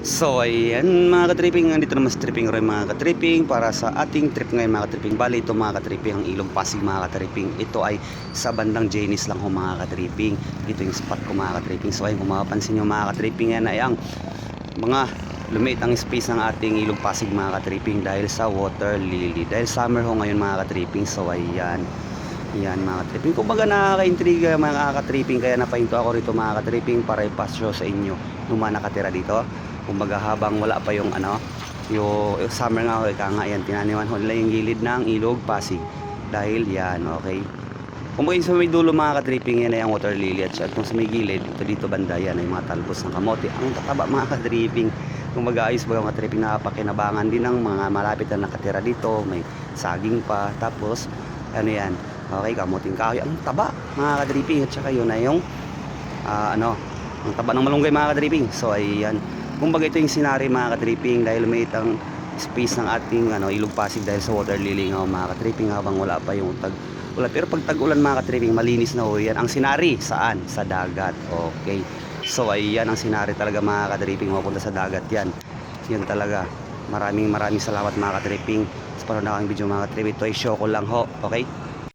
So ayan mga ka-tripping, nandito naman sa Tripping Roy mga ka-tripping para sa ating trip ngayon mga ka-tripping. Bali ito mga ka-tripping ang Ilog Pasig mga ka-tripping. Ito ay sa bandang Janice lang ho mga ka-tripping. Ito yung spot ko mga ka-tripping. So ayun kung mapapansin nyo mga ka-tripping, yan ay ang mga lumiit ang space ng ating Ilog Pasig mga ka-tripping dahil sa water lily. Dahil summer ho ngayon mga ka-tripping. So ayan. Yan mga ka-tripping. Kumbaga nakaka-intriga mga ka-tripping, kaya napahinto ako rito mga ka-tripping para ipasyo sa inyo yung mga nakatira dito. Kumbaga habang wala pa yung yung summer nga ho, ika nga yan, tinaniman ho nila yung gilid ng Ilog Pasig. Dahil yan, okay. Kumbaga yung sa may dulo mga ka-tripping, yan ay ang water lily. At kung sa may gilid, ito dito banda yan ay mga talbos ng kamote. Ang tataba mga ka-tripping. Kumbaga ayos ba mga ka-tripping, nakapakinabangan din ng mga malapit na nakatira dito. May saging pa. Tapos, ano yan, okay, kamuting kahoy. Ang taba mga ka-tripping. At saka yun ay yung, ang taba ng malunggay mga ka-tripping. So ayan. Kumbaga ito yung sinari mga ka-tripping dahil lumiit ang space ng ating Ilog Pasig dahil sa water lily nga mga ka-tripping habang wala pa yung tag-ulan. Pero pag tag-ulan mga ka-tripping, malinis na ho yan. Ang sinari saan? Sa dagat. Okay. So ayan ang sinari talaga mga ka-tripping, mapunta sa dagat yan. Yan talaga. Maraming salamat mga ka-tripping sa panonood ng video mga ka-tripping. Ito ay show ko lang ho. Okay?